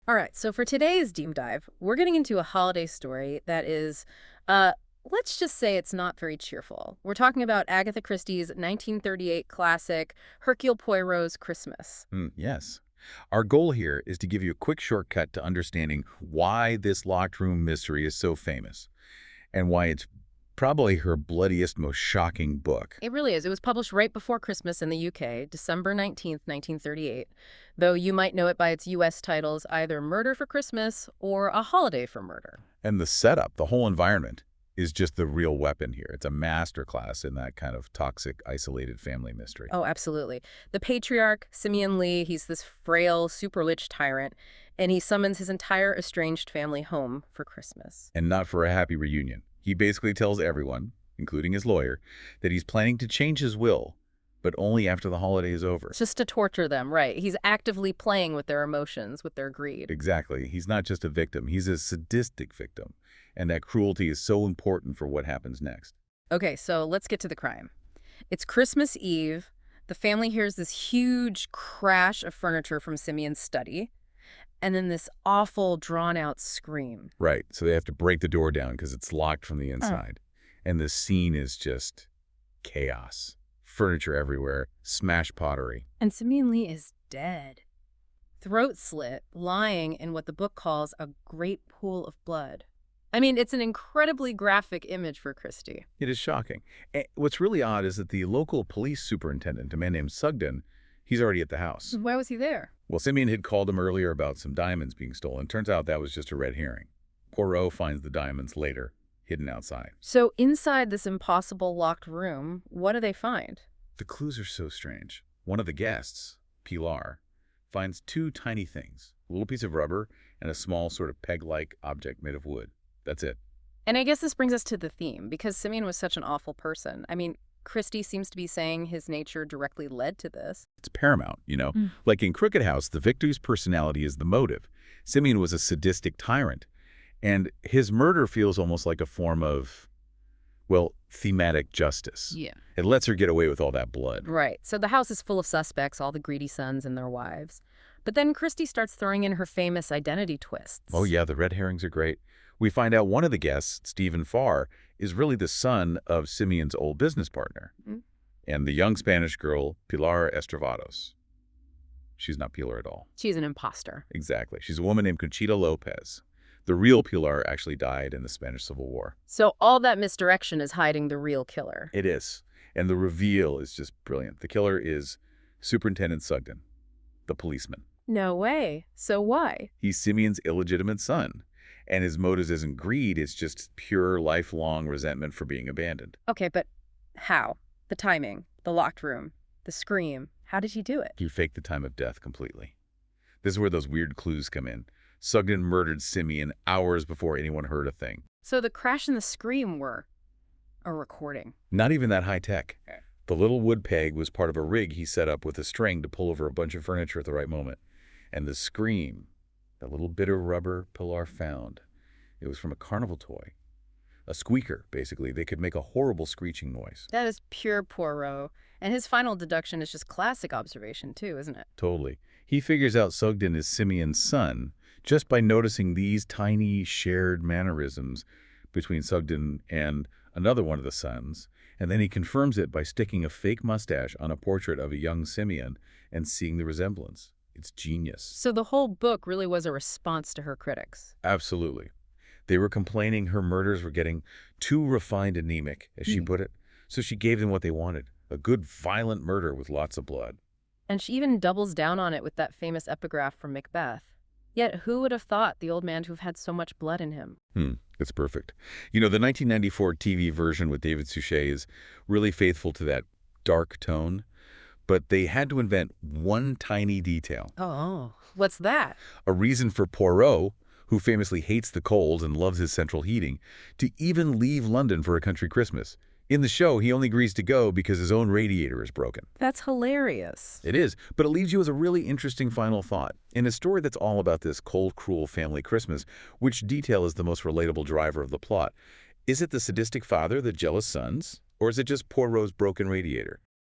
All right, so for today's deep dive, we're getting into a holiday story that is, uh, let's just say it's not very cheerful. We're talking about Agatha Christie's 1938 classic, Hercule Poirot's Christmas. Yes. Our goal here is to give you a quick shortcut to understanding why this locked room mystery is so famous and why it's probably her bloodiest, most shocking book. It really is. It was published right before Christmas in the UK, December 19th, 1938, though you might know it by its US titles either Murder for Christmas or A Holiday for Murder. And the setup, the whole environment, is just the real weapon here. It's a masterclass in that kind of toxic, isolated family mystery. Oh, absolutely. The patriarch, Simeon Lee, he's this frail, super rich tyrant, and he summons his entire estranged family home for Christmas. And not for a happy reunion. He basically tells everyone, including his lawyer, that he's planning to change his will, but only after the holiday is over. Just to torture them, right? He's actively playing with their emotions, with their greed. Exactly. He's not just a victim. He's a sadistic victim. And that cruelty is so important for what happens next. Okay, so let's get to the crime. It's Christmas Eve. The family hears this huge crash of furniture from Simeon's study, and then this awful, drawn-out scream. Right. So they have to break the door down because it's locked from the inside. And the scene is just chaos. Furniture everywhere, smashed pottery. And Simeon Lee is dead. Throat slit, lying in what the book calls a great pool of blood. I mean, it's an incredibly graphic image for Christie. It is shocking. What's really odd is that the local police superintendent, a man named Sugden, he's already at the house. Why was he there? Well, Simeon had called him earlier about some diamonds being stolen. Turns out that was just a red herring. Poirot finds the diamonds later, hidden outside. So inside this impossible locked room, what do they find? The clues are so strange. One of the guests, Pilar, finds two tiny things, a little piece of rubber and a small sort of peg-like object made of wood. That's it. And I guess this brings us to the theme, because Simeon was such an awful person. I mean, Christie seems to be saying his nature directly led to this. It's paramount, Like in Crooked House, the victim's personality is the motive. Simeon was a sadistic tyrant, and his murder feels almost like a form of, well, thematic justice. Yeah. It lets her get away with all that blood. Right. So the house is full of suspects, all the greedy sons and their wives. But then Christie starts throwing in her famous identity twists. Oh, yeah, the red herrings are great. We find out one of the guests, Stephen Farr, is really the son of Simeon's old business partner. And the young Spanish girl, Pilar Estravados. She's not Pilar at all. She's an imposter. Exactly. She's a woman named Conchita Lopez. The real Pilar actually died in the Spanish Civil War. So all that misdirection is hiding the real killer. It is. And the reveal is just brilliant. The killer is Superintendent Sugden, the policeman. No way. So why? He's Simeon's illegitimate son. And his motive isn't greed, it's just pure lifelong resentment for being abandoned. Okay, but how? The timing, the locked room, the scream. How did he do it? He faked the time of death completely. This is where those weird clues come in. Sugden murdered Simeon hours before anyone heard a thing. So the crash and the scream were a recording. Not even that high tech. The little wood peg was part of a rig he set up with a string to pull over a bunch of furniture at the right moment. And the scream, that little bit of rubber Pilar found, it was from a carnival toy. A squeaker, basically. They could make a horrible screeching noise. That is pure Poirot. And his final deduction is just classic observation, too, isn't it? Totally. He figures out Sugden is Simeon's son just by noticing these tiny shared mannerisms between Sugden and another one of the sons, and then he confirms it by sticking a fake mustache on a portrait of a young Simeon and seeing the resemblance. It's genius. So the whole book really was a response to her critics. Absolutely. They were complaining her murders were getting too refined and anemic, as she put it, so she gave them what they wanted, a good violent murder with lots of blood. And she even doubles down on it with that famous epigraph from Macbeth. Yet who would have thought the old man to have had so much blood in him? It's perfect. The 1994 TV version with David Suchet is really faithful to that dark tone, but they had to invent one tiny detail. Oh, what's that? A reason for Poirot, who famously hates the cold and loves his central heating, to even leave London for a country Christmas. In the show, he only agrees to go because his own radiator is broken. That's hilarious. It is, but it leaves you with a really interesting final thought. In a story that's all about this cold, cruel family Christmas, which detail is the most relatable driver of the plot? Is it the sadistic father, the jealous sons, or is it just Poirot's broken radiator?